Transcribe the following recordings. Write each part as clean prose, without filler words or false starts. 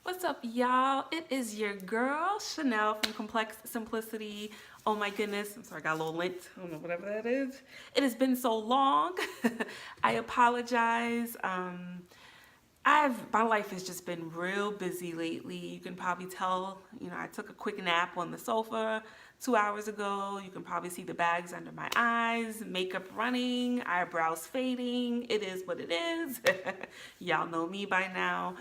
What's up, y'all? It is your girl, Chanel from Complex Simplicity. Oh my goodness. I'm sorry, I got a little lint. I don't know, whatever that is. It has been so long. I apologize. My life has just been real busy lately. You can probably tell, I took a quick nap on the sofa 2 hours ago. You can probably see the bags under my eyes, makeup running, eyebrows fading. It is what it is. Y'all know me by now.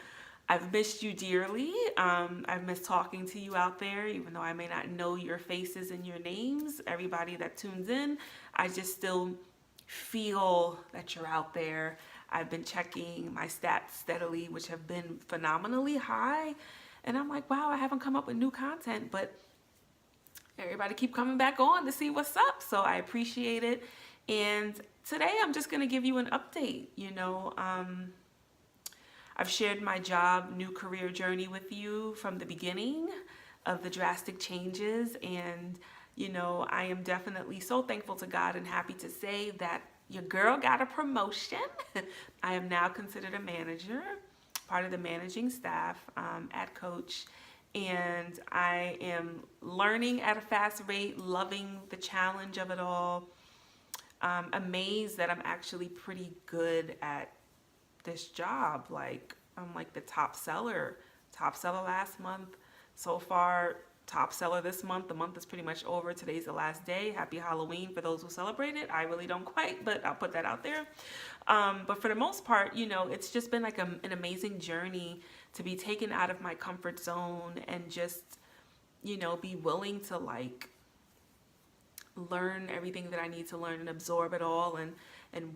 I've missed you dearly. I've missed talking to you out there, even though I may not know your faces and your names. Everybody that tunes in, I just still feel that you're out there. I've been checking my stats steadily, which have been phenomenally high. And I'm like, wow, I haven't come up with new content, but everybody keep coming back on to see what's up. So I appreciate it. And today I'm just going to give you an update. I've shared my new career journey with you from the beginning of the drastic changes. And, I am definitely so thankful to God and happy to say that your girl got a promotion. I am now considered a manager, part of the managing staff at Coach. And I am learning at a fast rate, loving the challenge of it all. Amazed that I'm actually pretty good at this job. Like, I'm like the top seller last month. So far, top seller this month. The month is pretty much over. Today's the last day. Happy Halloween for those who celebrate it. I really don't quite, but I'll put that out there. But for the most part, it's just been like an amazing journey to be taken out of my comfort zone and just, be willing to like learn everything that I need to learn and absorb it all. And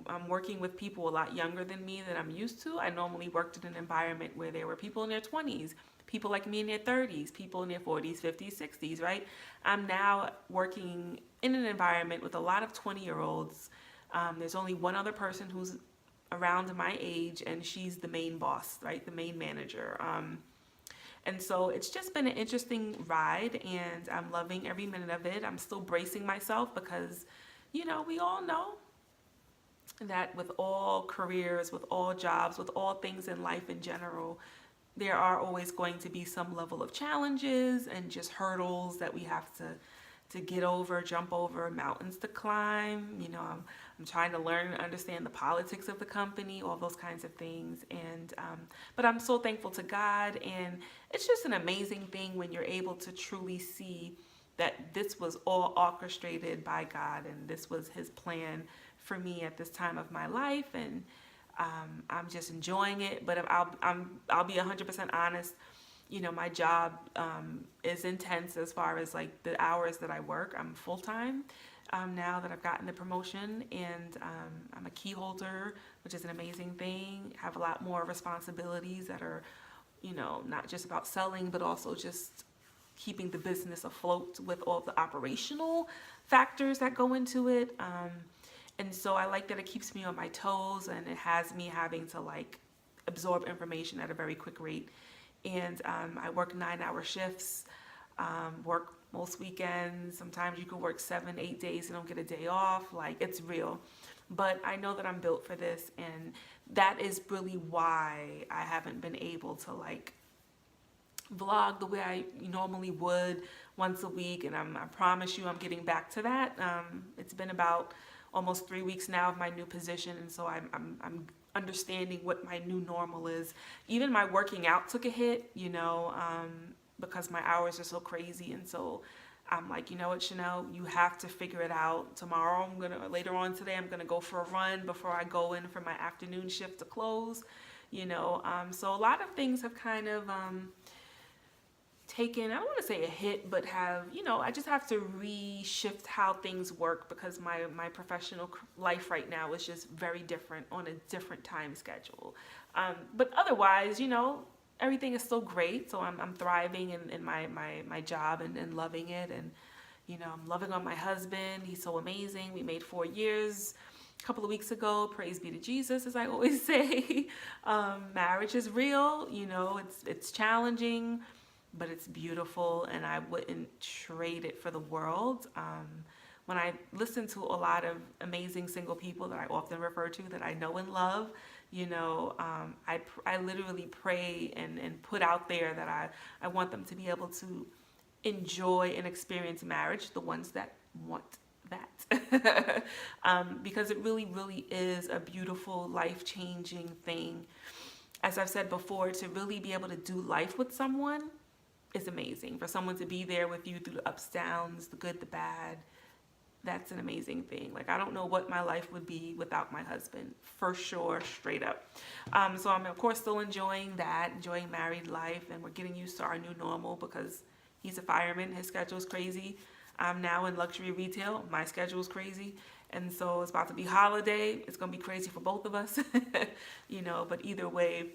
I'm working with people a lot younger than me than I'm used to. I normally worked in an environment where there were people in their 20s, people like me in their 30s, people in their 40s, 50s, 60s, right? I'm now working in an environment with a lot of 20-year-olds. There's only one other person who's around my age, and she's the main boss, right? The main manager. And so it's just been an interesting ride, and I'm loving every minute of it. I'm still bracing myself because, we all know that with all careers, with all jobs, with all things in life in general, there are always going to be some level of challenges and just hurdles that we have to get over, jump over, mountains to climb. I'm trying to learn and understand the politics of the company, all those kinds of things. And but I'm so thankful to God, and it's just an amazing thing when you're able to truly see that this was all orchestrated by God and this was His plan for me at this time of my life. And I'm just enjoying it. But I'll be 100% honest. My job is intense as far as like the hours that I work. I'm full time now that I've gotten the promotion, and I'm a key holder, which is an amazing thing. Have a lot more responsibilities that are, not just about selling, but also just keeping the business afloat with all the operational factors that go into it. And so I like that it keeps me on my toes, and it has me having to like absorb information at a very quick rate. And I work 9-hour shifts, work most weekends. Sometimes you can work 7-8 days and don't get a day off. Like, it's real. But I know that I'm built for this, and that is really why I haven't been able to like vlog the way I normally would once a week. And I promise you I'm getting back to that. It's been about almost 3 weeks now of my new position, and so I'm understanding what my new normal is. Even my working out took a hit, because my hours are so crazy. And so I'm like, you know what, Chanel, you have to figure it out. Later on today, I'm gonna go for a run before I go in for my afternoon shift to close. So a lot of things have kind of taken, I don't want to say a hit, but I just have to reshift how things work, because my professional life right now is just very different on a different time schedule. But otherwise, everything is still great. So I'm thriving in my job and loving it. And, I'm loving on my husband. He's so amazing. We made 4 years a couple of weeks ago. Praise be to Jesus, as I always say. Marriage is real. It's challenging, but it's beautiful, and I wouldn't trade it for the world. When I listen to a lot of amazing single people that I often refer to, that I know and love, I literally pray and put out there that I want them to be able to enjoy and experience marriage, the ones that want that. Because it really, really is a beautiful, life-changing thing. As I've said before, to really be able to do life with someone is amazing. For someone to be there with you through the ups, downs, the good, the bad, that's an amazing thing. Like, I don't know what my life would be without my husband, for sure, straight up. So I'm, of course, still enjoying that, enjoying married life, and we're getting used to our new normal because he's a fireman. His schedule's crazy. I'm now in luxury retail. My schedule's crazy. And so it's about to be holiday. It's going to be crazy for both of us, but either way,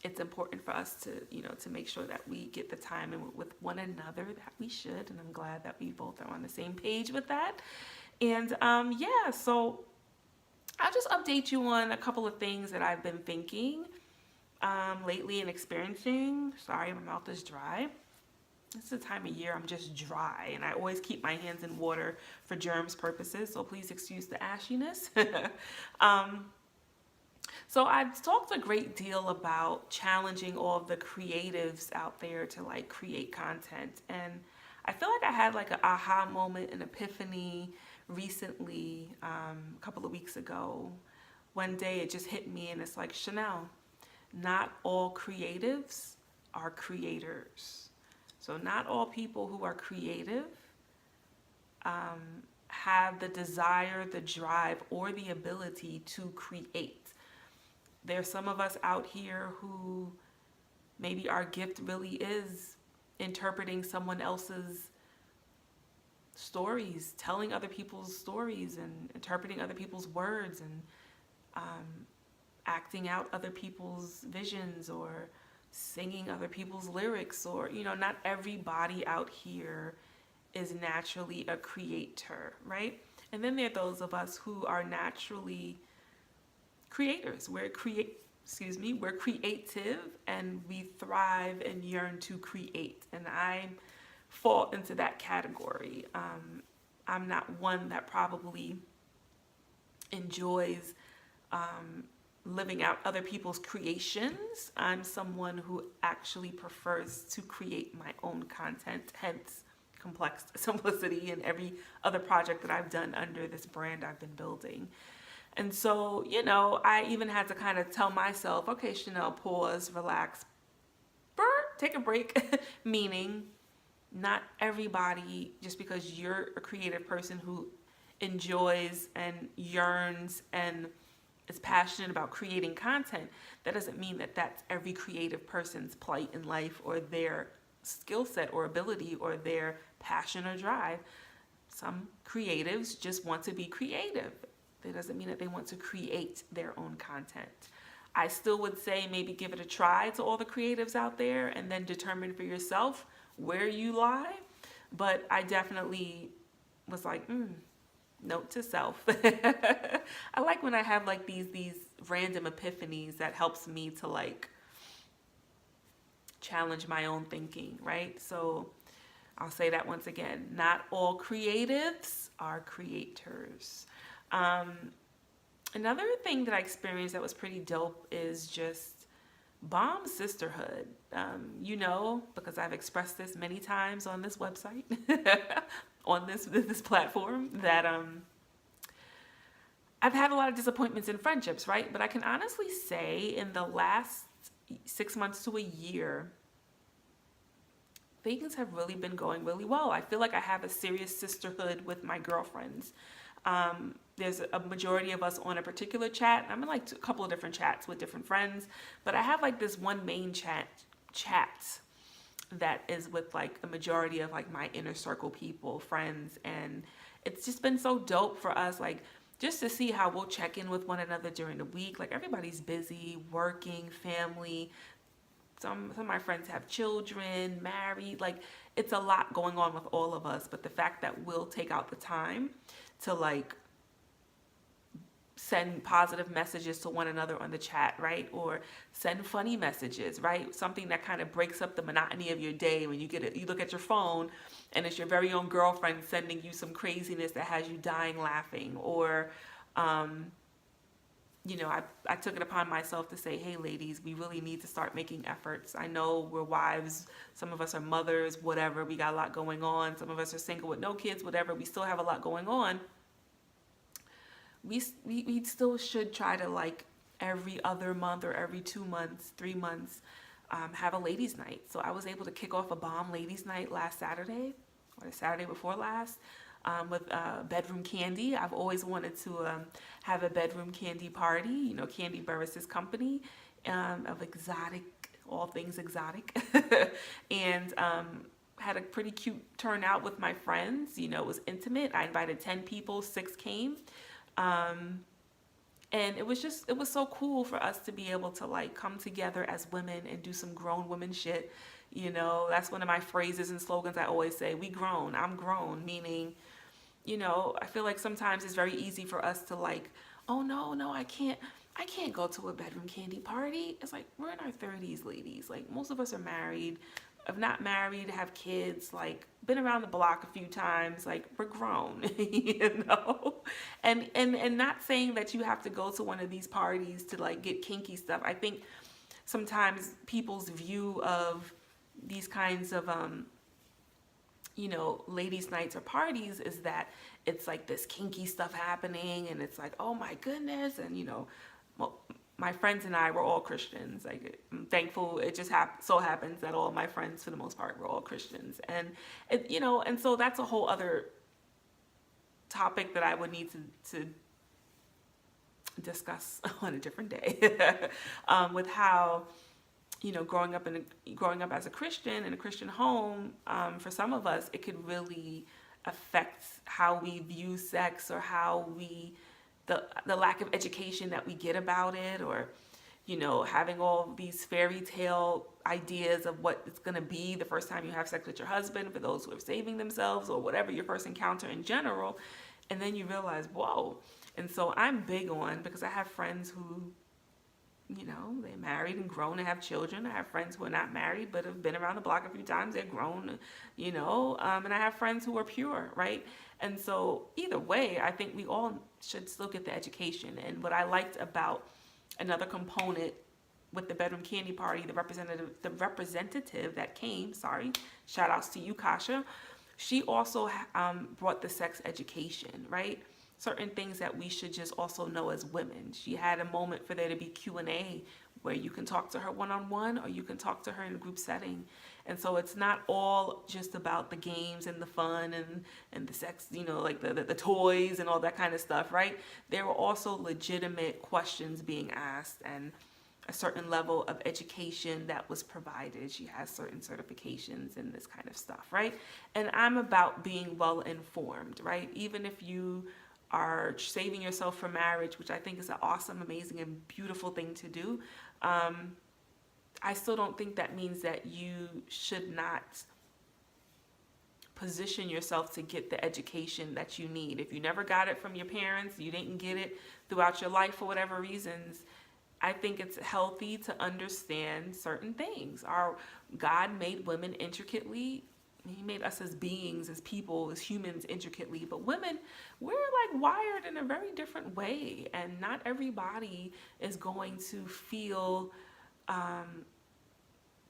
it's important for us to make sure that we get the time with one another that we should. And I'm glad that we both are on the same page with that. And so I'll just update you on a couple of things that I've been thinking lately and experiencing. Sorry, my mouth is dry. This is the time of year I'm just dry, and I always keep my hands in water for germs purposes, so please excuse the ashiness. So I've talked a great deal about challenging all of the creatives out there to create content, and I feel like I had an aha moment, an epiphany recently, a couple of weeks ago. One day it just hit me, and it's like, Chanel, not all creatives are creators. So not all people who are creative have the desire, the drive, or the ability to create. There's some of us out here who maybe our gift really is interpreting someone else's stories, telling other people's stories and interpreting other people's words and acting out other people's visions or singing other people's lyrics, or not everybody out here is naturally a creator, right? And then there are those of us who are naturally creators. We're creative, and we thrive and yearn to create, and I fall into that category. I'm not one that probably enjoys living out other people's creations. I'm someone who actually prefers to create my own content, hence complex simplicity and every other project that I've done under this brand I've been building. And so, I even had to kind of tell myself, okay, Chanel, pause, relax, take a break, meaning not everybody, just because you're a creative person who enjoys and yearns and is passionate about creating content, that doesn't mean that that's every creative person's plight in life or their skill set or ability or their passion or drive. Some creatives just want to be creative. That doesn't mean that they want to create their own content. I still would say maybe give it a try to all the creatives out there and then determine for yourself where you lie. But I definitely was like, note to self. I like when I have these random epiphanies that helps me to challenge my own thinking, right? So I'll say that once again, not all creatives are creators. Another thing that I experienced that was pretty dope is just bomb sisterhood. Because I've expressed this many times on this website, on this platform, that I've had a lot of disappointments in friendships, right? But I can honestly say in the last 6 months to a year, things have really been going really well. I feel like I have a serious sisterhood with my girlfriends. There's a majority of us on a particular chat. I'm in a couple of different chats with different friends, but I have this one main chat that is with a majority of my inner circle people, friends, and it's just been so dope for us, just to see how we'll check in with one another during the week. Everybody's busy, working, family. Some of my friends have children, married. It's a lot going on with all of us, but the fact that we'll take out the time to send positive messages to one another on the chat, right? Or send funny messages, right? Something that kind of breaks up the monotony of your day when you look at your phone and it's your very own girlfriend sending you some craziness that has you dying laughing. Or I took it upon myself to say, hey, ladies, we really need to start making efforts. I know we're wives. Some of us are mothers, whatever. We got a lot going on. Some of us are single with no kids, whatever. We still have a lot going on. We still should try to, like, every other month or every 2 months, 3 months, have a ladies' night. So I was able to kick off a bomb ladies' night last Saturday, or the Saturday before last, with Bedroom Candy. I've always wanted to have a bedroom candy party. Candy Burris' company of exotic, all things exotic, and had a pretty cute turnout with my friends. It was intimate. I invited 10 people, 6 came. And it was so cool for us to be able to, like, come together as women and do some grown women shit. That's one of my phrases and slogans I always say. We grown, I'm grown, meaning, I feel like sometimes it's very easy for us to, like, oh no, I can't go to a bedroom candy party. It's like, we're in our 30s, ladies. Like, most of us are married. If not married, have kids, like, been around the block a few times, like, we're grown, and not saying that you have to go to one of these parties to, like, get kinky stuff. I think sometimes people's view of these kinds of ladies' nights or parties is that it's like this kinky stuff happening, and it's like, oh my goodness, and well, my friends and I were all Christians. Like, I'm thankful. It just so happens that all of my friends, for the most part, were all Christians, and and so that's a whole other topic that I would need to discuss on a different day, with how growing up as a Christian in a Christian home, for some of us, it could really affect how we view sex, or how the lack of education that we get about it, or having all these fairy tale ideas of what it's going to be the first time you have sex with your husband, for those who are saving themselves, or whatever your first encounter in general. And then you realize, whoa. And so I'm big on, because I have friends who they're married and grown and have children. I have friends who are not married but have been around the block a few times. They're grown, and I have friends who are pure, right? And so either way, I think we all should still get the education. And what I liked about another component with the bedroom candy party, the representative that came, shout outs to you, Kasha. She also brought the sex education, right? Certain things that we should just also know as women. She had a moment for there to be Q&A where you can talk to her one-on-one, or you can talk to her in a group setting. And so it's not all just about the games and the fun and the sex, like the toys and all that kind of stuff, right? There were also legitimate questions being asked, and a certain level of education that was provided. She has certain certifications and this kind of stuff, right? And I'm about being well informed, right? Even if you are saving yourself for marriage, which I think is an awesome, amazing, and beautiful thing to do, I still don't think that means that you should not position yourself to get the education that you need. If you never got it from your parents, you didn't get it throughout your life for whatever reasons, I think it's healthy to understand certain things. God made women intricately. He made us as beings, as people, as humans intricately, but women, we're like wired in a very different way, and not everybody is going to feel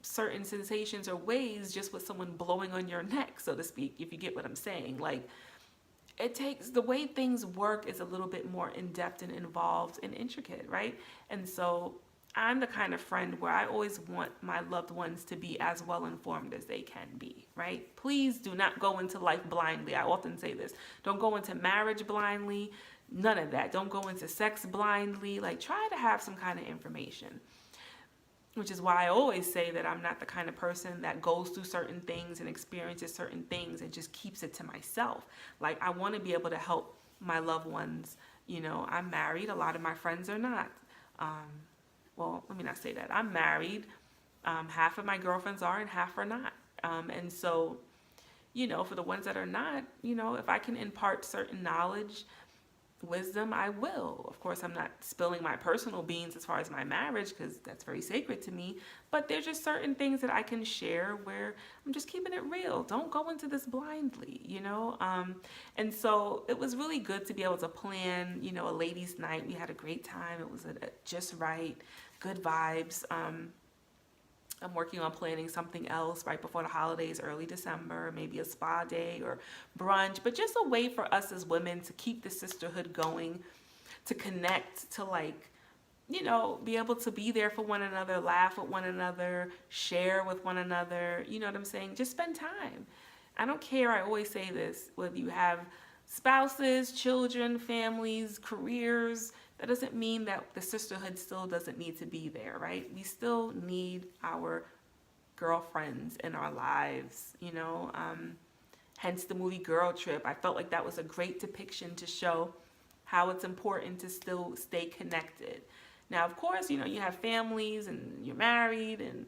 certain sensations or ways just with someone blowing on your neck, so to speak, if you get what I'm saying. Like, the way things work is a little bit more in-depth and involved and intricate, right? And so I'm the kind of friend where I always want my loved ones to be as well informed as they can be, right? Please do not go into life blindly. I often say this. Don't go into marriage blindly. None of that. Don't go into sex blindly. Like, try to have some kind of information. Which is why I always say that I'm not the kind of person that goes through certain things and experiences certain things and just keeps it to myself. Like, I want to be able to help my loved ones. I'm married. A lot of my friends are not. Well, let me not say that. I'm married. Half of my girlfriends are and half are not. And so, for the ones that are not, if I can impart certain knowledge wisdom, I will. Of course, I'm not spilling my personal beans as far as my marriage, because that's very sacred to me. But there's just certain things that I can share where I'm just keeping it real. Don't go into this blindly, you know? And so it was really good to be able to plan, you know, a ladies' night. We had a great time. It was just right, good vibes. I'm working on planning something else right before the holidays, early December, maybe a spa day or brunch, but just a way for us as women to keep the sisterhood going, to connect, to like, you know, be able to be there for one another, laugh with one another, share with one another. You know what I'm saying? Just spend time. I don't care. I always say this, whether you have spouses, children, families, careers, that doesn't mean that the sisterhood still doesn't need to be there, right? We still need our girlfriends in our lives, you know? Hence the movie Girl Trip. I felt like that was a great depiction to show how it's important to still stay connected. Now, of course, you know, you have families and you're married and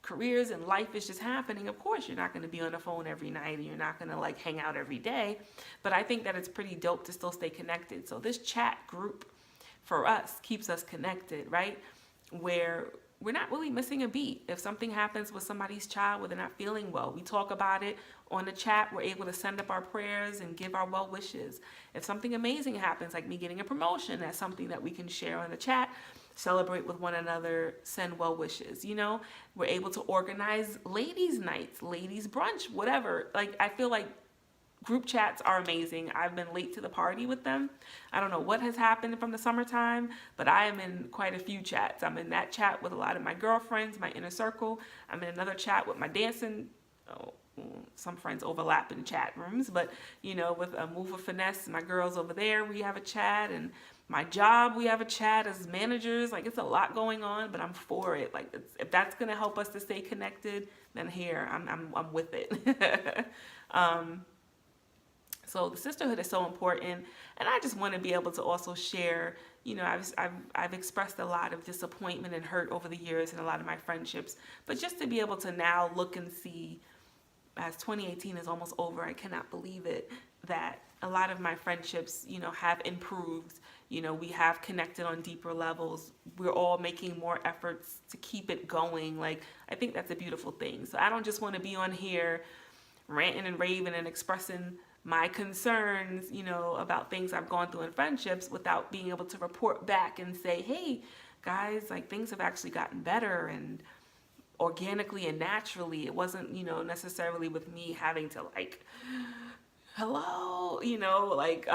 careers and life is just happening. Of course, you're not going to be on the phone every night and you're not going to like hang out every day. But I think that it's pretty dope to still stay connected. So this chat group for us keeps us connected, right? Where we're not really missing a beat. If something happens with somebody's child where they're not feeling well, we talk about it on the chat. We're able to send up our prayers and give our well wishes. If something amazing happens, like me getting a promotion, that's something that we can share on the chat, celebrate with one another, send well wishes. You know, we're able to organize ladies' nights, ladies' brunch, whatever. Like, I feel like group chats are amazing. I've been late to the party with them. I don't know what has happened from the summertime, but I am in quite a few chats. I'm in that chat with a lot of my girlfriends, my inner circle. I'm in another chat with my dancing. Some friends overlap in chat rooms, but you know, with Move with Finesse, my girls over there, we have a chat, and my job, we have a chat as managers. Like, it's a lot going on, but I'm for it. Like, if that's gonna help us to stay connected, then here I'm with it. So the sisterhood is so important, and I just want to be able to also share. You know, I've expressed a lot of disappointment and hurt over the years in a lot of my friendships, but just to be able to now look and see, as 2018 is almost over, I cannot believe it, that a lot of my friendships, you know, have improved. You know, we have connected on deeper levels. We're all making more efforts to keep it going. Like, I think that's a beautiful thing. So I don't just want to be on here ranting and raving and expressing my concerns, you know, about things I've gone through in friendships without being able to report back and say, hey, guys, like, things have actually gotten better and organically and naturally. It wasn't, you know, necessarily with me having to like, hello, you know, like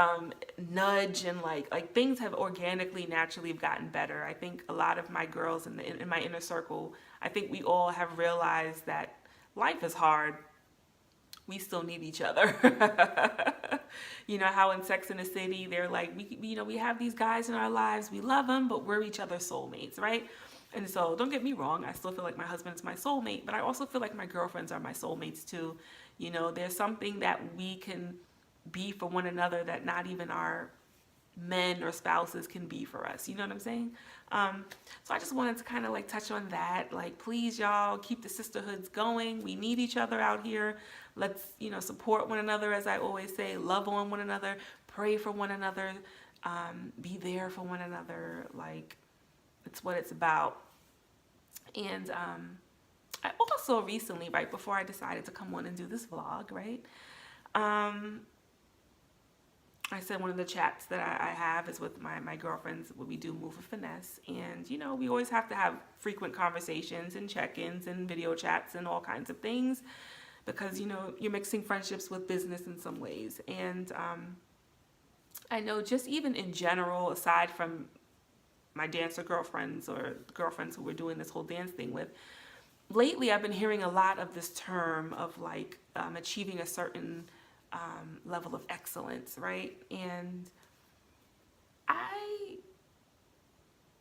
nudge, and like things have organically, naturally gotten better. I think a lot of my girls in my inner circle, I think we all have realized that life is hard. We still need each other. You know how in Sex and the City, they're like, we have these guys in our lives, we love them, but we're each other's soulmates, right? And so don't get me wrong, I still feel like my husband's my soulmate, but I also feel like my girlfriends are my soulmates too. You know, there's something that we can be for one another that not even our men or spouses can be for us. You know what I'm saying? So I just wanted to kind of like touch on that. Like, please, y'all, keep the sisterhoods going. We need each other out here. Let's, you know, support one another, as I always say, love on one another, pray for one another, be there for one another. Like, it's what it's about. And I also recently, right before I decided to come on and do this vlog, right, I said one of the chats that I have is with my girlfriends where we do Move with Finesse. And, you know, we always have to have frequent conversations and check-ins and video chats and all kinds of things because, you know, you're mixing friendships with business in some ways. And I know just even in general, aside from my dancer girlfriends or girlfriends who we're doing this whole dance thing with, lately I've been hearing a lot of this term of like achieving a certain level of excellence, right? And I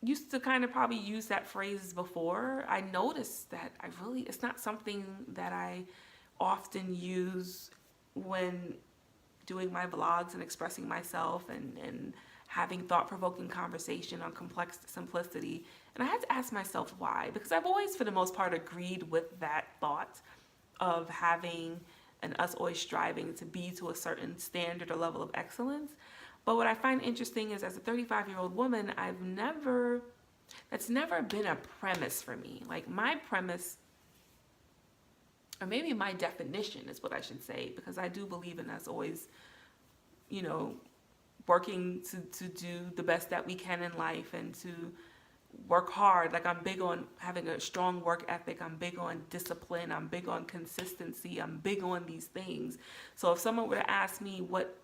used to kind of probably use that phrase before. I noticed that it's not something that I often use when doing my vlogs and expressing myself and having thought-provoking conversation on complex simplicity. And I had to ask myself why, because I've always, for the most part, agreed with that thought of having and us always striving to be to a certain standard or level of excellence. But what I find interesting is, as a 35-year-old woman, that's never been a premise for me. Like, my premise, or maybe my definition is what I should say, because I do believe in us always, working to do the best that we can in life and to work hard. Like, I'm big on having a strong work ethic. I'm big on discipline. I'm big on consistency. I'm big on these things. So if someone were to ask me what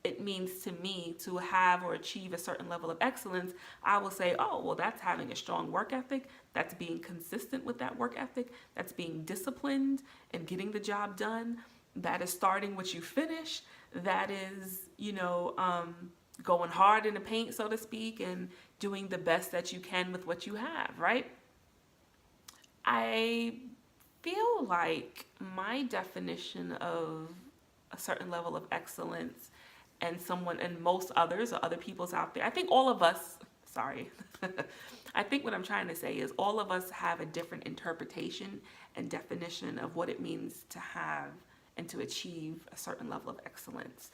it means to me to have or achieve a certain level of excellence, I will say, oh, well, that's having a strong work ethic. That's being consistent with that work ethic. That's being disciplined and getting the job done. That is starting what you finish. That is, going hard in the paint, so to speak, and doing the best that you can with what you have, right? I feel like my definition of a certain level of excellence and most others or other people's out there, I think all of us, I think what I'm trying to say is all of us have a different interpretation and definition of what it means to have and to achieve a certain level of excellence.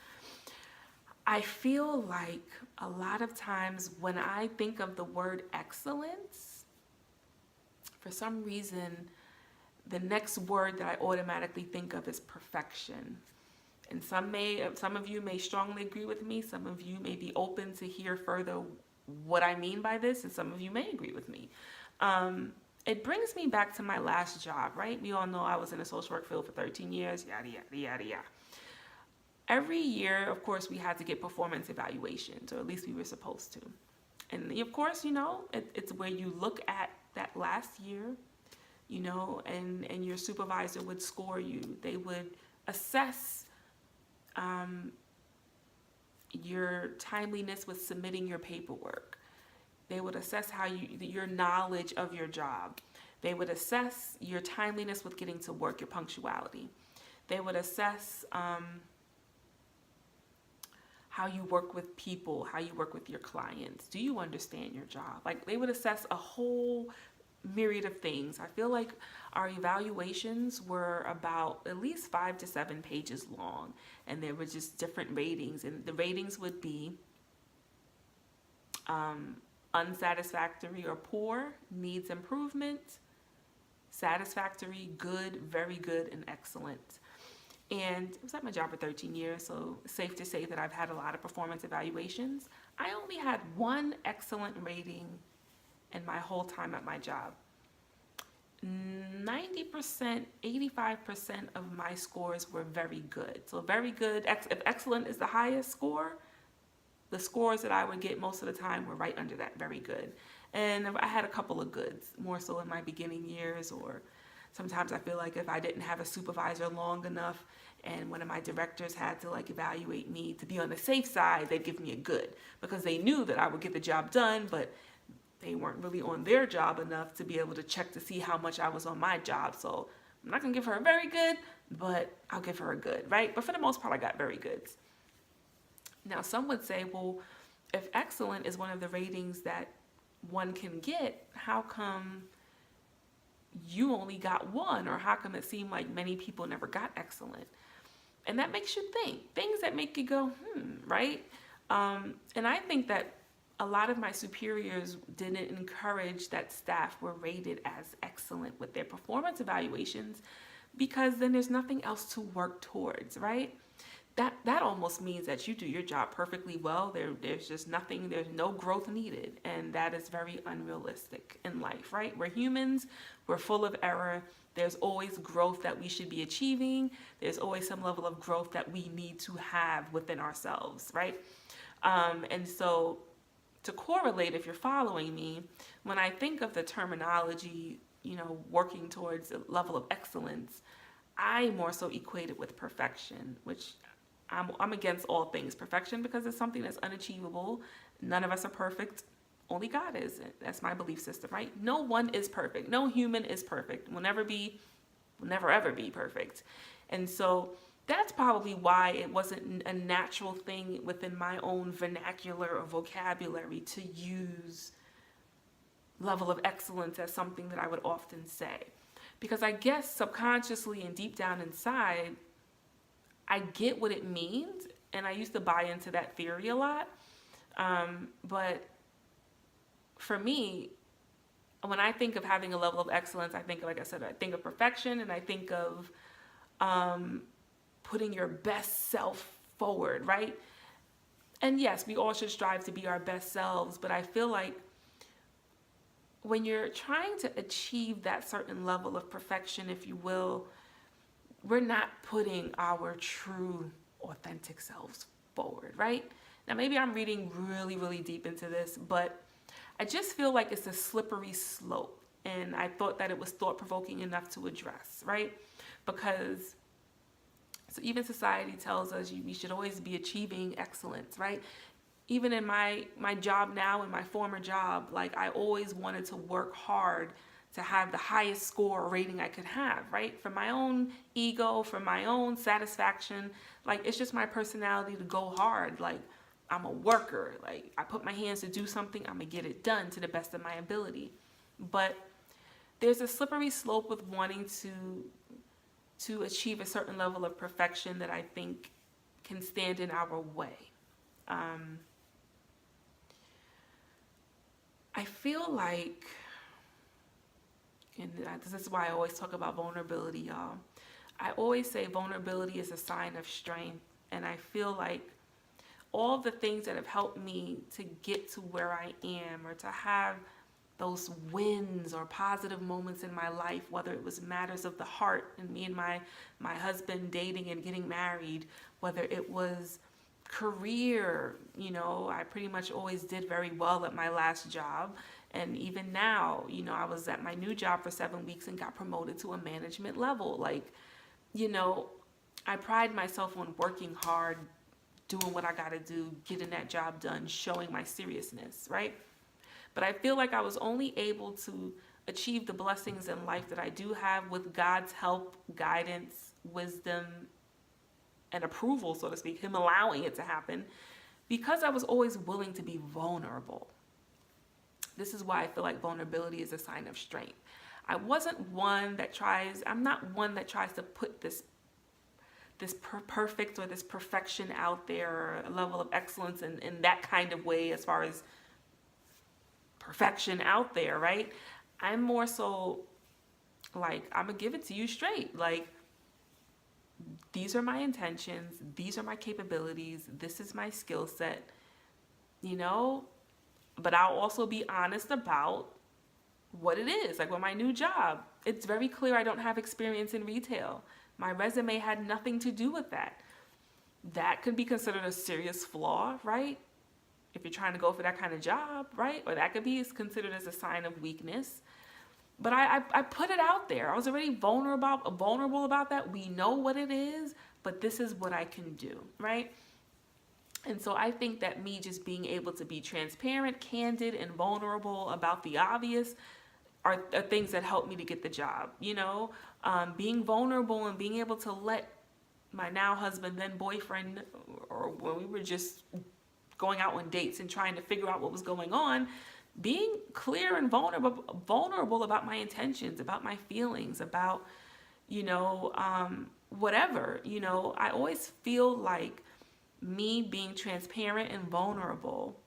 I feel like a lot of times when I think of the word excellence, for some reason, the next word that I automatically think of is perfection. And some of you may strongly agree with me. Some of you may be open to hear further what I mean by this, and some of you may agree with me. It brings me back to my last job, right? We all know I was in the social work field for 13 years, yada, yada, yada, yada. Every year, of course, we had to get performance evaluations, or at least we were supposed to. And of course, it's where you look at that last year, and your supervisor would score you. They would assess your timeliness with submitting your paperwork. They would assess your knowledge of your job. They would assess your timeliness with getting to work, your punctuality. They would assess how you work with people, how you work with your clients. Do you understand your job? Like, they would assess a whole myriad of things. I feel like our evaluations were about at least 5 to 7 pages long, and there were just different ratings, and the ratings would be unsatisfactory or poor, needs improvement, satisfactory, good, very good, and excellent. And I was at my job for 13 years, so it's safe to say that I've had a lot of performance evaluations. I only had one excellent rating in my whole time at my job. 90%, 85% of my scores were very good. So very good, if excellent is the highest score, the scores that I would get most of the time were right under that, very good. And I had a couple of goods, more so in my beginning years, or sometimes I feel like if I didn't have a supervisor long enough and one of my directors had to evaluate me to be on the safe side, they'd give me a good, because they knew that I would get the job done, but they weren't really on their job enough to be able to check to see how much I was on my job. So I'm not gonna give her a very good, but I'll give her a good, right? But for the most part, I got very goods. Now, some would say, well, if excellent is one of the ratings that one can get, how come you only got one? Or how come it seemed like many people never got excellent? And that makes you think, things that make you go, right? And I think that a lot of my superiors didn't encourage that staff were rated as excellent with their performance evaluations, because then there's nothing else to work towards, right? That almost means that you do your job perfectly well. There's just nothing, there's no growth needed. And that is very unrealistic in life, right? We're humans, we're full of error. There's always growth that we should be achieving. There's always some level of growth that we need to have within ourselves, right? And so to correlate, if you're following me, when I think of the terminology, working towards a level of excellence, I more so equate it with perfection, which I'm against all things perfection, because it's something that's unachievable. None of us are perfect. Only God is. That's my belief system, right? No one is perfect. No human is perfect. Will never ever be perfect. And so that's probably why it wasn't a natural thing within my own vernacular or vocabulary to use level of excellence as something that I would often say. Because I guess subconsciously and deep down inside, I get what it means, And I used to buy into that theory a lot. But for me, when I think of having a level of excellence, I think, like I said, I think of perfection, and I think of putting your best self forward, right? And yes, we all should strive to be our best selves, but I feel like when you're trying to achieve that certain level of perfection, if you will, we're not putting our true, authentic selves forward, right? Now, maybe I'm reading really, really deep into this, but I just feel like it's a slippery slope. And I thought that it was thought-provoking enough to address, right? Because so even society tells us we should always be achieving excellence, right? Even in my job now, in my former job, like I always wanted to work hard to have the highest score or rating I could have, right? For my own ego, for my own satisfaction. Like, it's just my personality to go hard. Like, I'm a worker. Like, I put my hands to do something, I'm gonna get it done to the best of my ability. But there's a slippery slope with wanting to achieve a certain level of perfection that I think can stand in our way. I feel like, and this is why I always talk about vulnerability, y'all. I always say vulnerability is a sign of strength, and I feel like all the things that have helped me to get to where I am, or to have those wins or positive moments in my life, whether it was matters of the heart and me and my husband dating and getting married, whether it was career, I pretty much always did very well at my last job. And even now, I was at my new job for 7 weeks and got promoted to a management level. Like, I pride myself on working hard, doing what I gotta do, getting that job done, showing my seriousness, right? But I feel like I was only able to achieve the blessings in life that I do have with God's help, guidance, wisdom, and approval, so to speak, Him allowing it to happen, because I was always willing to be vulnerable. This is why I feel like vulnerability is a sign of strength. I'm not one that tries to put this perfect or this perfection out there, or a level of excellence in that kind of way, as far as perfection out there, right? I'm more so like, I'm gonna give it to you straight. Like, these are my intentions, these are my capabilities, this is my skill set, but I'll also be honest about what it is. Like, with my new job, it's very clear I don't have experience in retail. My resume had nothing to do with that. That could be considered a serious flaw, right? If you're trying to go for that kind of job, right? Or that could be considered as a sign of weakness. But I put it out there. I was already vulnerable about that. We know what it is, but this is what I can do, right? And so I think that me just being able to be transparent, candid, and vulnerable about the obvious are things that help me to get the job, being vulnerable and being able to let my now husband, then boyfriend, or when we were just going out on dates and trying to figure out what was going on, being clear and vulnerable about my intentions, about my feelings, about, whatever, I always feel like me being transparent and vulnerable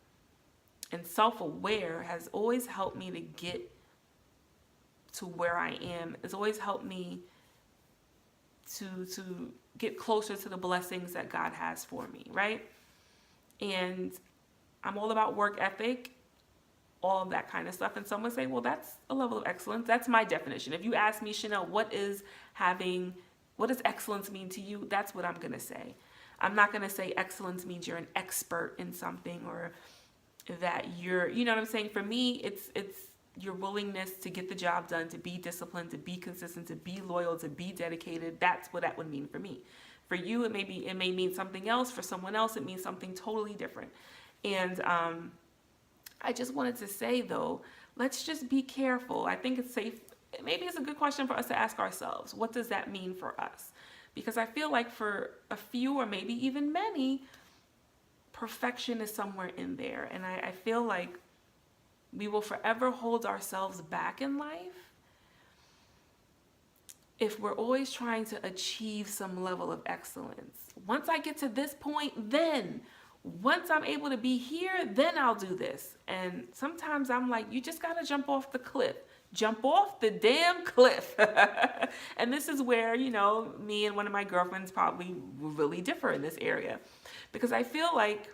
and self-aware has always helped me to get to where I am. It's always helped me to get closer to the blessings that God has for me, right? And I'm all about work ethic, all of that kind of stuff. And someone say, well, that's a level of excellence. That's my definition. If you ask me, Chanel, what does excellence mean to you? That's what I'm going to say. I'm not going to say excellence means you're an expert in something, or that you're, you know what I'm saying? For me, it's your willingness to get the job done, to be disciplined, to be consistent, to be loyal, to be dedicated. That's what that would mean for me. For you, it may mean something else. For someone else, it means something totally different. And I just wanted to say, though, let's just be careful. I think it's safe. Maybe it's a good question for us to ask ourselves. What does that mean for us? Because I feel like for a few, or maybe even many, perfection is somewhere in there. And I feel like we will forever hold ourselves back in life if we're always trying to achieve some level of excellence, once I get to this point, then once I'm able to be here, then I'll do this. And sometimes I'm like, you just got to jump off the cliff. Jump off the damn cliff. And this is where, me and one of my girlfriends probably really differ in this area. Because I feel like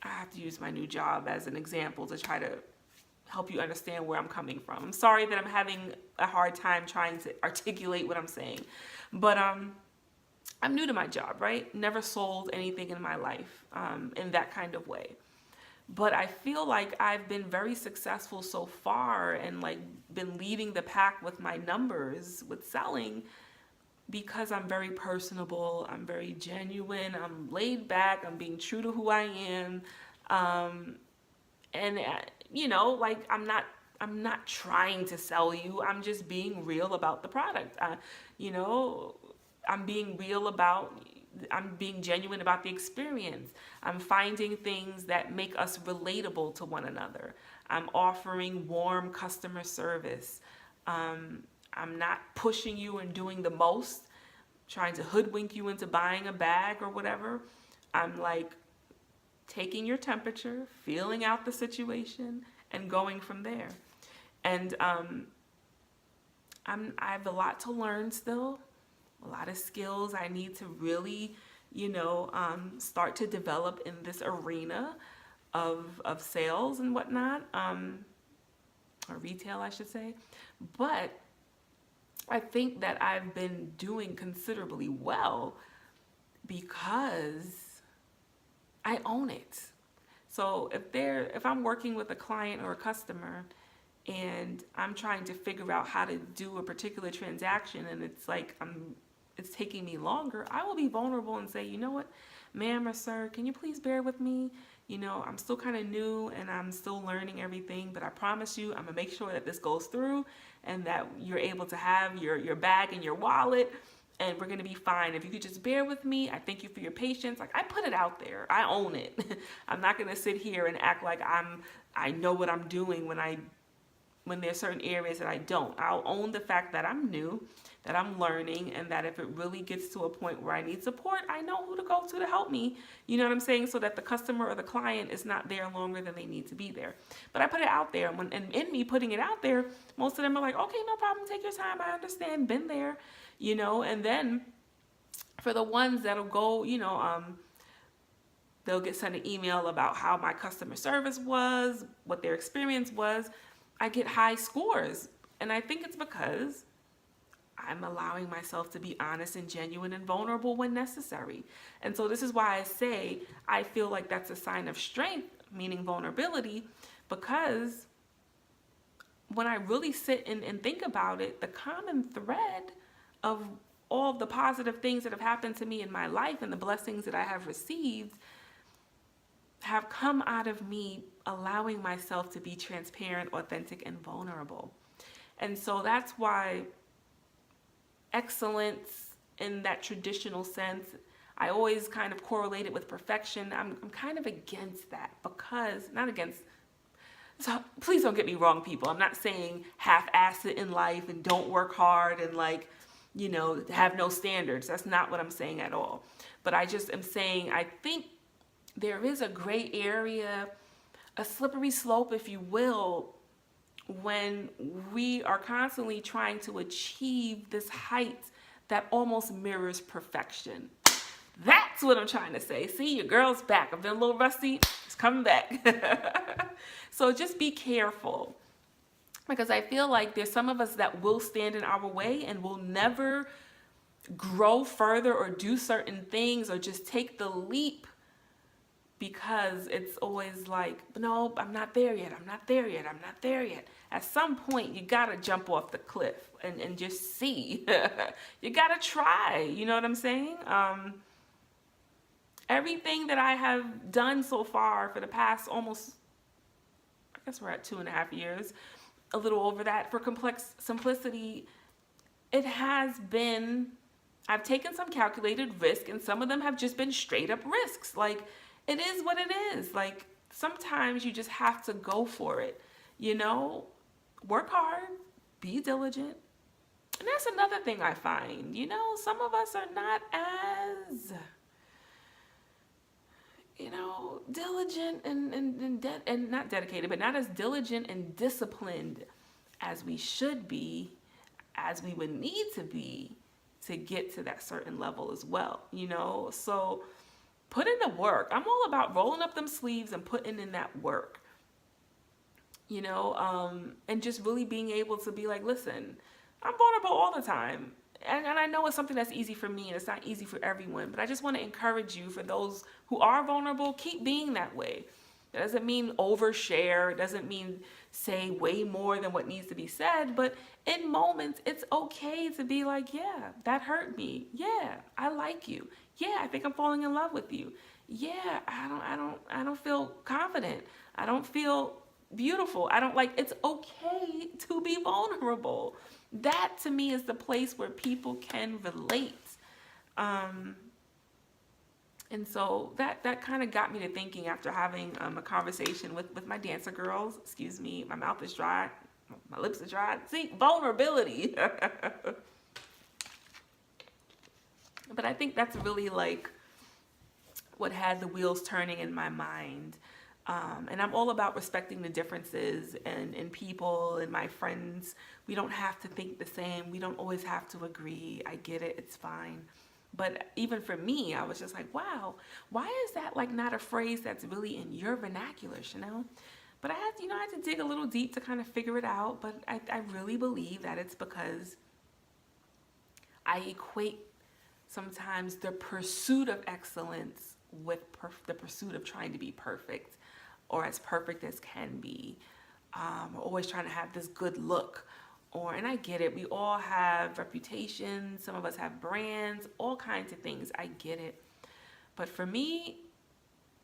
I have to use my new job as an example to try to help you understand where I'm coming from. I'm sorry that I'm having a hard time trying to articulate what I'm saying. But I'm new to my job, right? Never sold anything in my life in that kind of way. But I feel like I've been very successful so far and like been leading the pack with my numbers with selling because I'm very personable, I'm very genuine, I'm laid back, I'm being true to who I am. And like I'm not trying to sell you. I'm just being real about the product. I'm being genuine about the experience. I'm finding things that make us relatable to one another. I'm offering warm customer service. I'm not pushing you and doing the most, trying to hoodwink you into buying a bag or whatever. I'm like taking your temperature, feeling out the situation, and going from there. And I have a lot to learn still, a lot of skills I need to really, start to develop in this arena of sales and whatnot, or retail, I should say. But I think that I've been doing considerably well because I own it. So if I'm working with a client or a customer and I'm trying to figure out how to do a particular transaction and it's like it's taking me longer, I will be vulnerable and say, you know what, ma'am or sir, can you please bear with me? I'm still kind of new and I'm still learning everything, but I promise you, I'm gonna make sure that this goes through and that you're able to have your bag and your wallet and we're gonna be fine. If you could just bear with me, I thank you for your patience. Like, I put it out there, I own it. I'm not gonna sit here and act like I know what I'm doing when there's certain areas that I don't. I'll own the fact that I'm new, that I'm learning, and that if it really gets to a point where I need support, I know who to go to help me. You know what I'm saying? So that the customer or the client is not there longer than they need to be there. But I put it out there, and in me putting it out there, most of them are like, okay, no problem, take your time, I understand, been there, and then for the ones that'll go, they'll get sent an email about how my customer service was, what their experience was. I get high scores. And I think it's because I'm allowing myself to be honest and genuine and vulnerable when necessary. And so this is why I say I feel like that's a sign of strength, meaning vulnerability, because when I really sit and think about it, the common thread of all the positive things that have happened to me in my life and the blessings that I have received have come out of me allowing myself to be transparent, authentic, and vulnerable. And so that's why excellence in that traditional sense, I always kind of correlate it with perfection. I'm kind of against that so please don't get me wrong, people. I'm not saying half-ass it in life and don't work hard and have no standards. That's not what I'm saying at all. But I just am saying I think there is a gray area, a slippery slope, if you will, when we are constantly trying to achieve this height that almost mirrors perfection. That's what I'm trying to say. See, your girl's back. I've been a little rusty. It's coming back. So just be careful, because I feel like there's some of us that will stand in our way and will never grow further or do certain things or just take the leap, because it's always like, no, I'm not there yet. I'm not there yet. I'm not there yet. At some point, you got to jump off the cliff and just see. You got to try. You know what I'm saying? Everything that I have done so far for the past almost, I guess we're at 2.5 years, a little over that, for Complex Simplicity, it has been, I've taken some calculated risk, and some of them have just been straight up risks. Like, it is what it is. Like, sometimes you just have to go for it, work hard, be diligent. And that's another thing I find, some of us are not as, diligent and not dedicated, but not as diligent and disciplined as we should be, as we would need to be to get to that certain level as well, So put in the work. I'm all about rolling up them sleeves and putting in that work, and just really being able to be like, listen, I'm vulnerable all the time. And I know it's something that's easy for me and it's not easy for everyone, but I just want to encourage you, for those who are vulnerable, keep being that way. That doesn't mean overshare. It doesn't mean say way more than what needs to be said. But in moments, it's okay to be like, yeah, that hurt me. Yeah, I like you. Yeah, I think I'm falling in love with you. Yeah, I don't feel confident. I don't feel beautiful. It's okay to be vulnerable. That to me is the place where people can relate. And so that kind of got me to thinking after having a conversation with my dancer girls. Excuse me, my mouth is dry, my lips are dry. See, vulnerability. But I think that's really like what had the wheels turning in my mind. And I'm all about respecting the differences in people and my friends. We don't have to think the same. We don't always have to agree. I get it. It's fine. But even for me, I was just like, wow, why is that like not a phrase that's really in your vernacular, Chanel? But I had to dig a little deep to kind of figure it out. But I really believe that it's because I equate sometimes the pursuit of excellence with the pursuit of trying to be perfect, or as perfect as can be. We're always trying to have this good look. And I get it. We all have reputations. Some of us have brands, all kinds of things. I get it. But for me,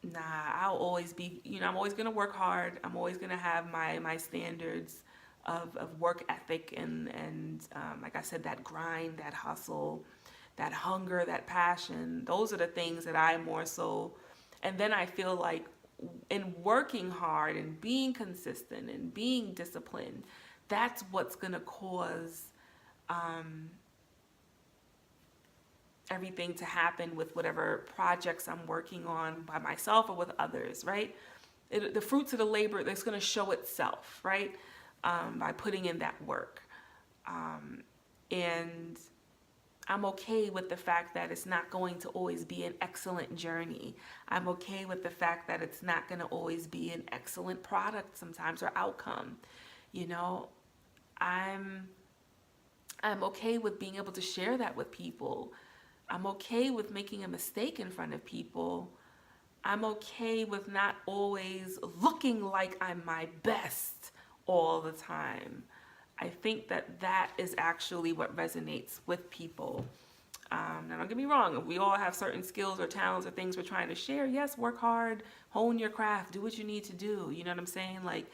nah, I'll always be, I'm always going to work hard. I'm always going to have my standards of work ethic and like I said, that grind, that hustle, that hunger, that passion. Those are the things that I more so, and then I feel like in working hard and being consistent and being disciplined, that's what's going to cause everything to happen with whatever projects I'm working on by myself or with others, right? The fruits of the labor, that's going to show itself, right? By putting in that work. And I'm okay with the fact that it's not going to always be an excellent journey. I'm okay with the fact that it's not going to always be an excellent product sometimes or outcome. I'm okay with being able to share that with people. I'm okay with making a mistake in front of people. I'm okay with not always looking like I'm my best all the time. I think that is actually what resonates with people. Now, don't get me wrong. We all have certain skills or talents or things we're trying to share. Yes, work hard, hone your craft, do what you need to do. You know what I'm saying? Like,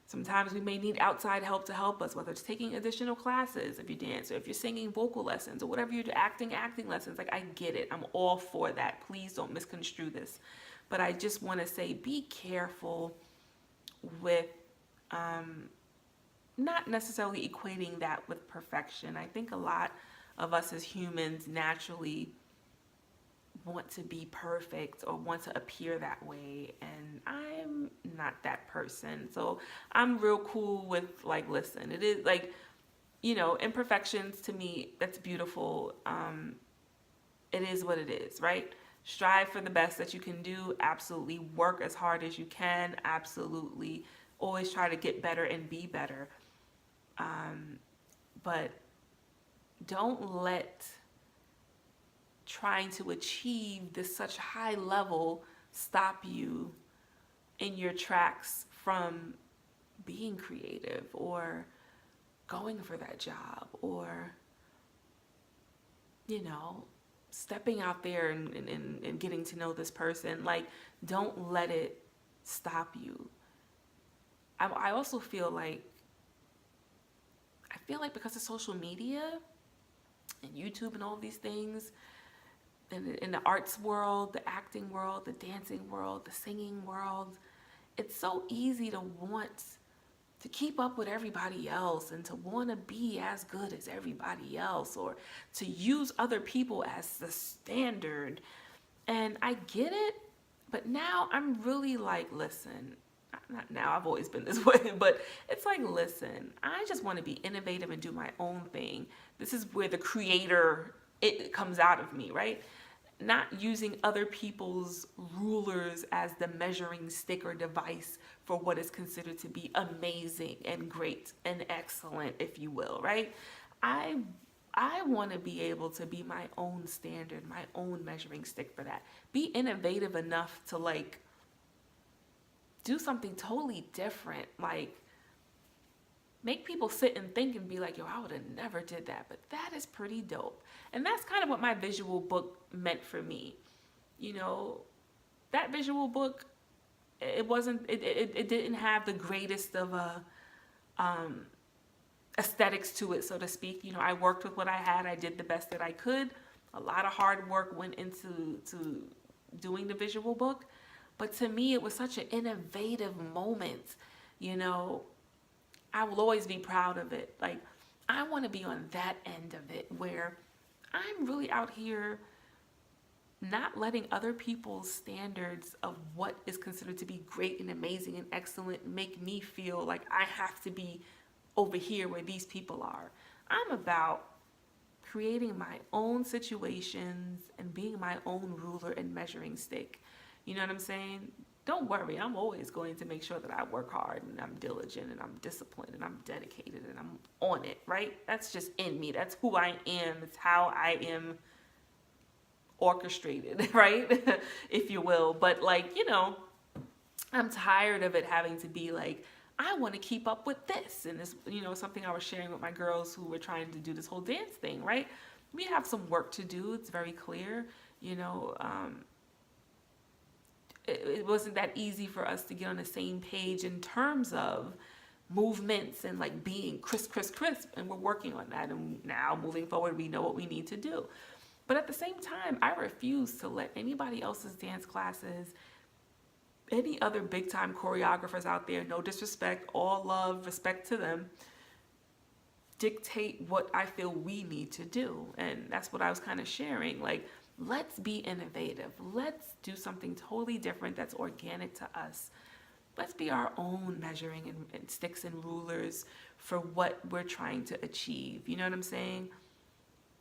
sometimes we may need outside help to help us, whether it's taking additional classes if you dance, or if you're singing vocal lessons, or whatever you're doing, acting lessons. Like, I get it. I'm all for that. Please don't misconstrue this. But I just want to say, be careful with not necessarily equating that with perfection. I think a lot of us as humans naturally want to be perfect or want to appear that way, and I'm not that person. So I'm real cool with like, listen, it is like, imperfections to me, that's beautiful. It is what it is, right? Strive for the best that you can do. Absolutely. Work as hard as you can. Absolutely. Always try to get better and be better. But don't let trying to achieve this such high level stop you in your tracks from being creative or going for that job or, stepping out there and getting to know this person. Like, don't let it stop you. I also feel like because of social media and YouTube and all of these things, in the arts world, the acting world, the dancing world, the singing world, it's so easy to want to keep up with everybody else and to want to be as good as everybody else, or to use other people as the standard. And I get it, but now I'm really like, listen, not now, I've always been this way, but it's like, listen, I just want to be innovative and do my own thing. This is where the creator, it comes out of me, right? Not using other people's rulers as the measuring stick or device for what is considered to be amazing and great and excellent, if you will, right? I want to be able to be my own standard, my own measuring stick for that. Be innovative enough to like do something totally different, like make people sit and think and be like, yo, I would have never did that, but that is pretty dope. And that's kind of what my visual book meant for me. You know, that visual book, it didn't have the greatest of aesthetics to it, so to speak. You know, I worked with what I had. I did the best that I could. A lot of hard work went into doing the visual book. But to me, it was such an innovative moment. You know, I will always be proud of it. Like, I want to be on that end of it where I'm really out here not letting other people's standards of what is considered to be great and amazing and excellent make me feel like I have to be over here where these people are. I'm about creating my own situations and being my own ruler and measuring stick. You know what I'm saying? Don't worry, I'm always going to make sure that I work hard and I'm diligent and I'm disciplined and I'm dedicated and I'm on it, right? That's just in me. That's who I am. It's how I am orchestrated, right? If you will. But like, you know, I'm tired of it having to be like, I want to keep up with this. And this, you know, something I was sharing with my girls who were trying to do this whole dance thing, right? We have some work to do. It's very clear, you know, it wasn't that easy for us to get on the same page in terms of movements and like being crisp, and we're working on that. And now moving forward, we know what we need to do. But at the same time, I refuse to let anybody else's dance classes, any other big time choreographers out there, no disrespect, all love, respect to them, dictate what I feel we need to do. And that's what I was kind of sharing. Like, let's be innovative. Let's do something totally different that's organic to us. Let's be our own measuring and sticks and rulers for what we're trying to achieve. You know what I'm saying?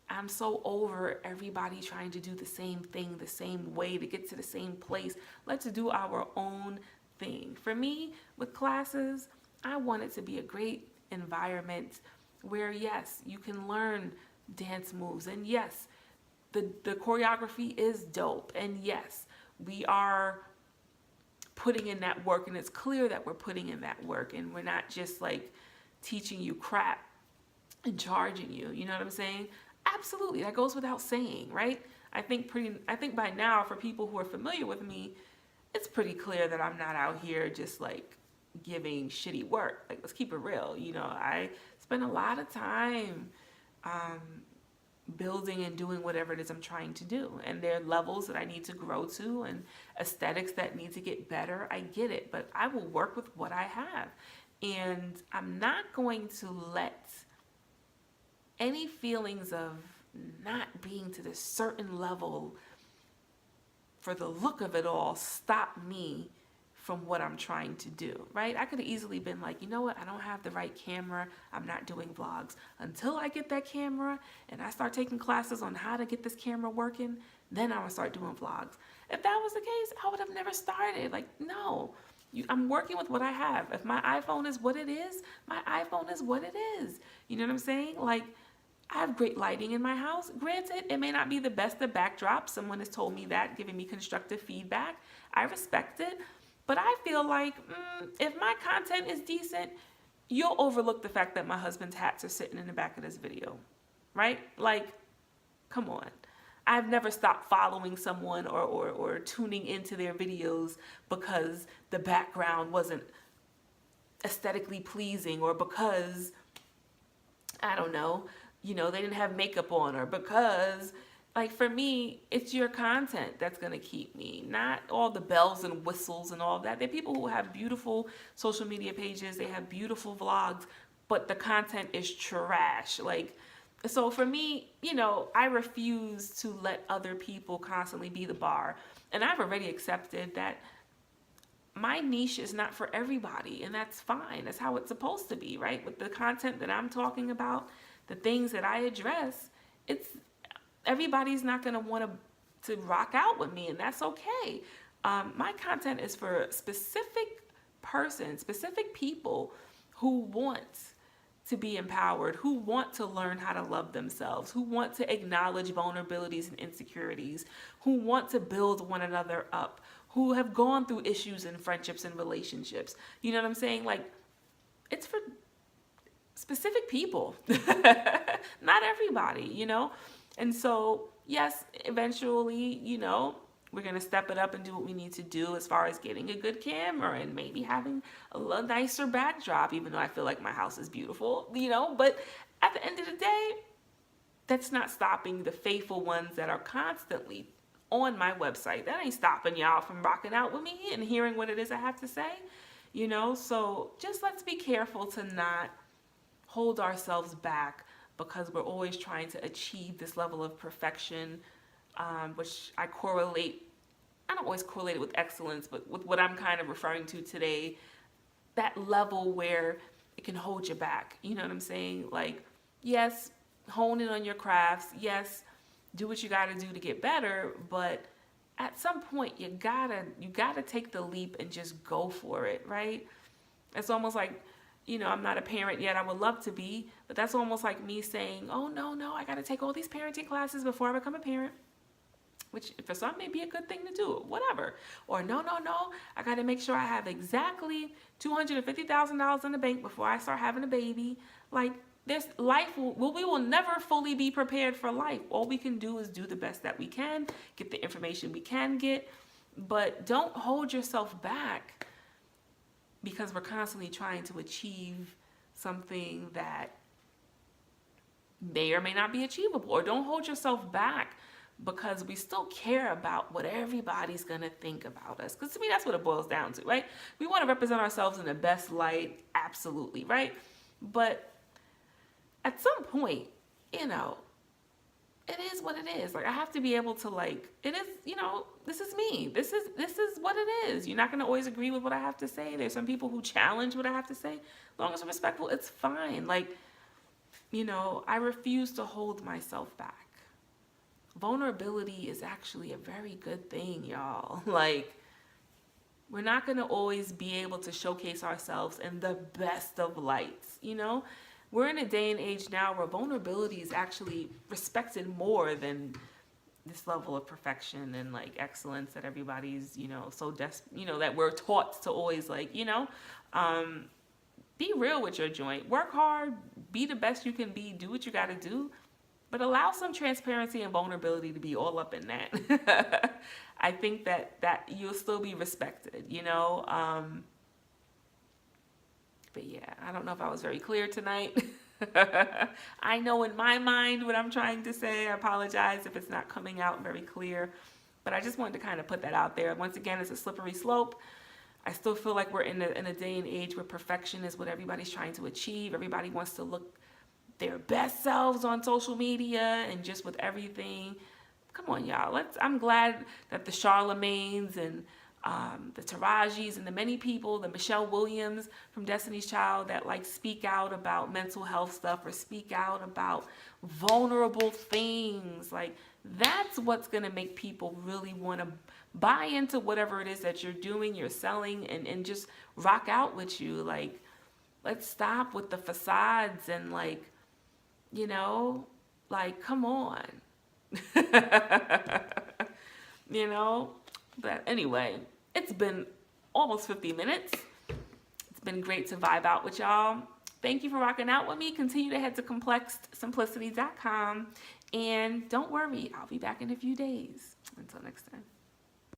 I'm so over everybody trying to do the same thing, the same way to get to the same place. Let's do our own thing. For me, with classes, I want it to be a great environment where, yes, you can learn dance moves, and yes, the choreography is dope, and yes, we are putting in that work, and it's clear that we're putting in that work, and we're not just like teaching you crap and charging you. You know what I'm saying? Absolutely, that goes without saying, right? I think by now, for people who are familiar with me, it's pretty clear that I'm not out here just like giving shitty work. Like, let's keep it real. You know, I spend a lot of time building and doing whatever it is I'm trying to do. And there are levels that I need to grow to and aesthetics that need to get better. I get it, but I will work with what I have. And I'm not going to let any feelings of not being to this certain level for the look of it all stop me from what I'm trying to do, right? I could have easily been like, you know what? I don't have the right camera. I'm not doing vlogs. Until I get that camera and I start taking classes on how to get this camera working, then I'm gonna start doing vlogs. If that was the case, I would have never started. Like, no. I'm working with what I have. If my iPhone is what it is, my iPhone is what it is. You know what I'm saying? Like, I have great lighting in my house. Granted, it may not be the best of backdrops. Someone has told me that, giving me constructive feedback. I respect it. But I feel like if my content is decent, you'll overlook the fact that my husband's hats are sitting in the back of this video, right? Like, come on. I've never stopped following someone or tuning into their videos because the background wasn't aesthetically pleasing, or because, I don't know, you know, they didn't have makeup on, or because like for me, it's your content that's going to keep me, not all the bells and whistles and all that. There are people who have beautiful social media pages, they have beautiful vlogs, but the content is trash. Like, so for me, I refuse to let other people constantly be the bar. And I've already accepted that my niche is not for everybody, and that's fine. That's how it's supposed to be, right? With the content that I'm talking about, the things that I address, it's everybody's not going to want to rock out with me, and that's okay. My content is for specific persons, specific people who want to be empowered, who want to learn how to love themselves, who want to acknowledge vulnerabilities and insecurities, who want to build one another up, who have gone through issues in friendships and relationships. You know what I'm saying? Like, it's for specific people, not everybody, And so, yes, eventually, we're going to step it up and do what we need to do as far as getting a good camera and maybe having a little nicer backdrop, even though I feel like my house is beautiful, But at the end of the day, that's not stopping the faithful ones that are constantly on my website. That ain't stopping y'all from rocking out with me and hearing what it is I have to say, So just let's be careful to not hold ourselves back because we're always trying to achieve this level of perfection, which I don't always correlate it with excellence, but with what I'm kind of referring to today, that level where it can hold you back. You know what I'm saying? Like, yes, hone in on your crafts. Yes, do what you got to do to get better, but at some point you gotta take the leap and just go for it, right? It's almost like, I'm not a parent yet. I would love to be, but that's almost like me saying, oh, no, I got to take all these parenting classes before I become a parent, which for some may be a good thing to do, whatever. Or no, I got to make sure I have exactly $250,000 in the bank before I start having a baby. Like, we will never fully be prepared for life. All we can do is do the best that we can, get the information we can get, but don't hold yourself back because we're constantly trying to achieve something that may or may not be achievable. Or don't hold yourself back because we still care about what everybody's going to think about us. Because to me, that's what it boils down to, right? We want to represent ourselves in the best light, absolutely, right? But at some point, it is what it is. Like, I have to be able to, like, it is, this is me. This is what it is. You're not going to always agree with what I have to say. There's some people who challenge what I have to say. As long as I'm respectful, it's fine. Like, I refuse to hold myself back. Vulnerability is actually a very good thing, y'all. Like, we're not going to always be able to showcase ourselves in the best of lights, We're in a day and age now where vulnerability is actually respected more than this level of perfection and like excellence that everybody's, so that we're taught to always like, be real with your joint, work hard, be the best you can be, do what you got to do, but allow some transparency and vulnerability to be all up in that. I think that you'll still be respected, But yeah, I don't know if I was very clear tonight. I know in my mind what I'm trying to say. I apologize if it's not coming out very clear. But I just wanted to kind of put that out there. Once again, it's a slippery slope. I still feel like we're in a day and age where perfection is what everybody's trying to achieve. Everybody wants to look their best selves on social media and just with everything. Come on, y'all. I'm glad that the Charlemagnes and the Tarajis and the many people, the Michelle Williams from Destiny's Child that like speak out about mental health stuff or speak out about vulnerable things. Like, that's what's going to make people really want to buy into whatever it is that you're doing, you're selling, and just rock out with you. Like, let's stop with the facades and like, like, come on. But anyway, it's been almost 50 minutes. It's been great to vibe out with y'all. Thank you for rocking out with me. Continue to head to complexedsimplicity.com. And don't worry, I'll be back in a few days. Until next time.